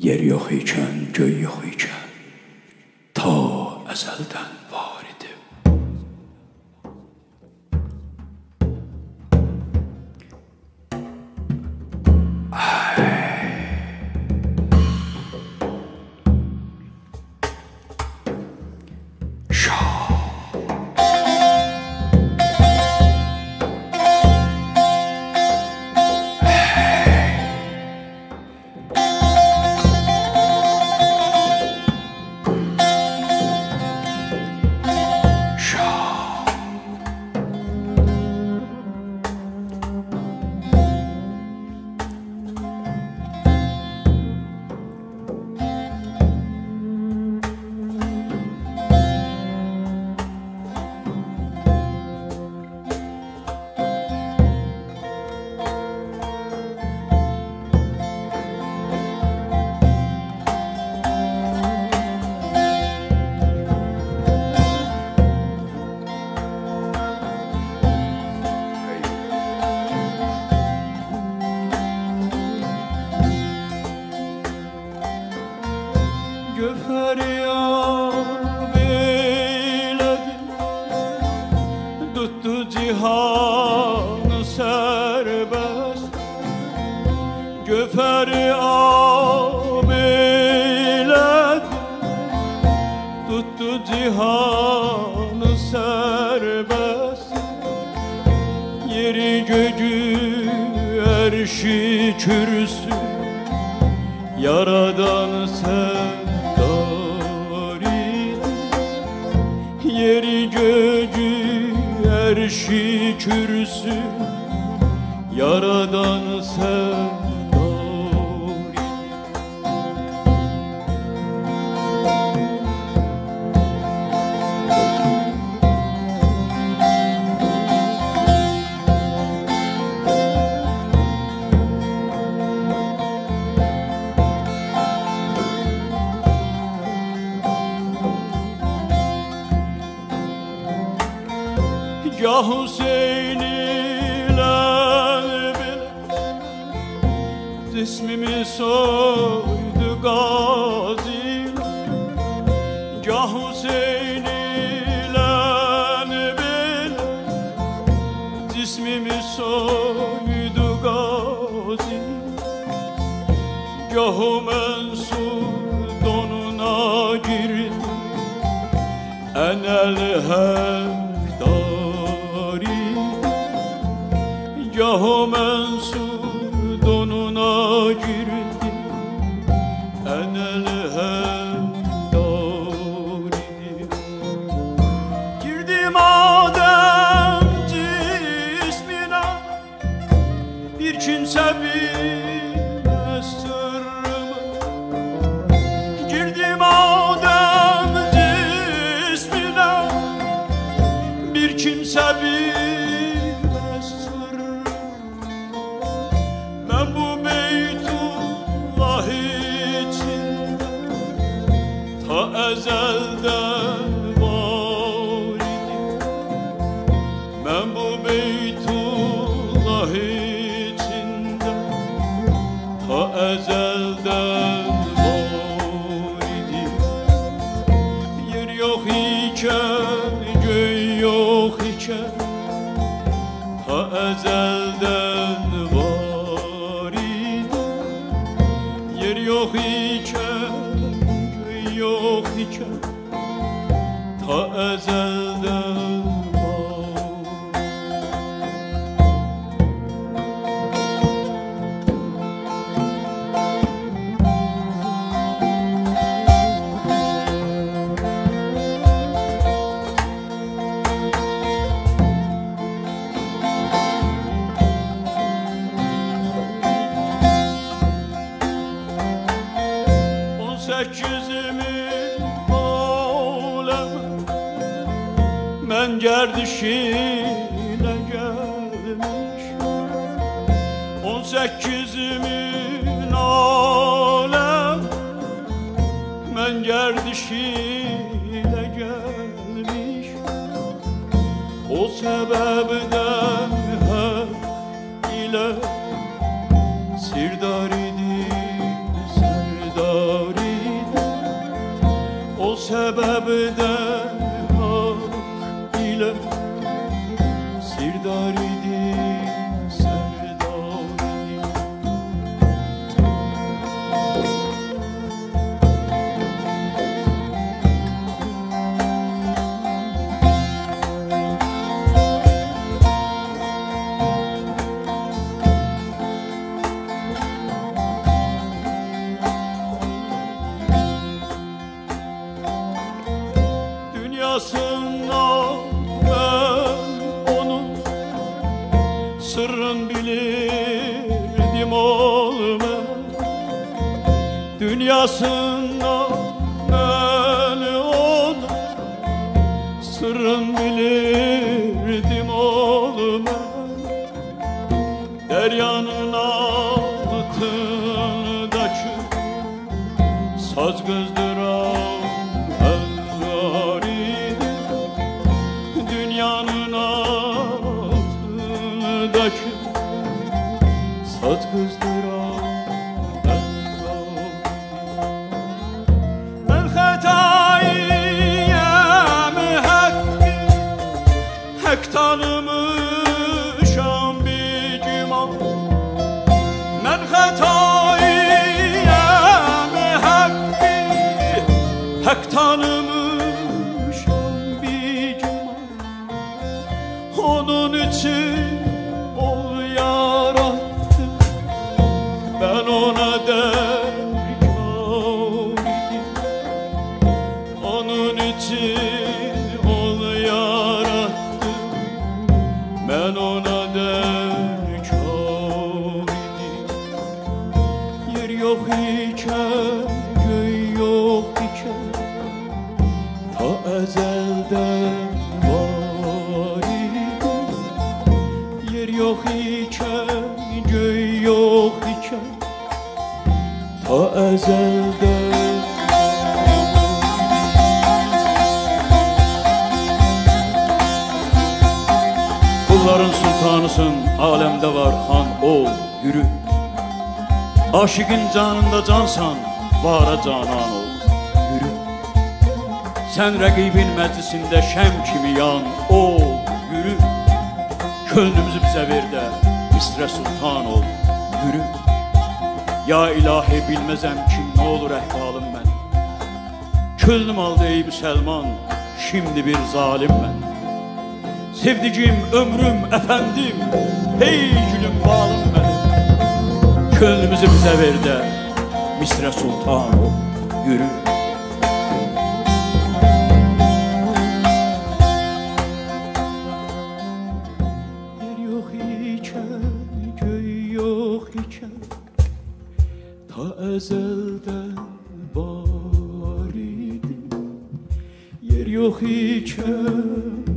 yer yox ikən, göy yox ikən, ta əzəldən var idi. Feryab eyledim, tuttu cihanı serbest. Feryab eyledim, tuttu cihanı serbest. Yeri göcü erşi kürsü, yaradan sen. Yeri göcü erşi kürsü, yaradan sen. Ya Hüseyin ile bile cismimi soydu gazi. Ya Hüseyin ile bile cismimi soydu gazi. Gahı mensur donuna girdi enel hem Gahı mensur donuna girdi enel hemdaridir. Girdim Adem cismine, bir kimse bilmez sırrımı. Girdim Adem cismine, bir kimse bilmez. Ben bu Beytullah için ta ezelden var idim. Ben bu Beytullah içinde ta ezelden var idim. Yer yok iken, göğ yok iken, ta ezelden var. Yer yok iken, göğ yok iken, ta ezelden var. Sekizimin alemi men gerdişiyle gelmiş. 18'imin alem men gerdişiyle gelmiş. O sebepten her ile sirdar idi serdar. sebebden hak ile sirdar idim, serdar idim. Dünyasından ben onun sırrın bilirdim olma. Dünyasından ben onun sırrın bilirdim olma. Deryanın altındaki saz kızdıran dünyanın altındaki saz kızdıran ben hatayım hak tanımışam bir cuma. Ben hatayım hak tanımışam bir cuma. Onun için ol yarattı, ben ona derkar idim. Onun için ol yarattı, ben ona derkar idim. Yer yok iken, göğ yok iken, ta ezelden var idim. Yer yok iken, göğ yok iken, ta ezelden. Kulların sultanısın, alemde var han ol, yürü. Aşıkın canında cansan, vara canan ol, yürü. Sen rəqibin məclisində şəm kimi yan ol, yürü. Könlümüzü bizə ver də Misrə sultan ol, yürü. Ya ilahi bilməzəm ki, nə olur əhvalım mən. Könlüm aldı ey Müsəlman, şimdi bir zalim mən. Sevdiğim ömrüm, efendim, hey gülüm balım benim. Könlümüzü bize ver de Misrə sultan ol, yürü. Yer yok iken, göğ yok iken, ta ezelden var idi. Yer yok iken,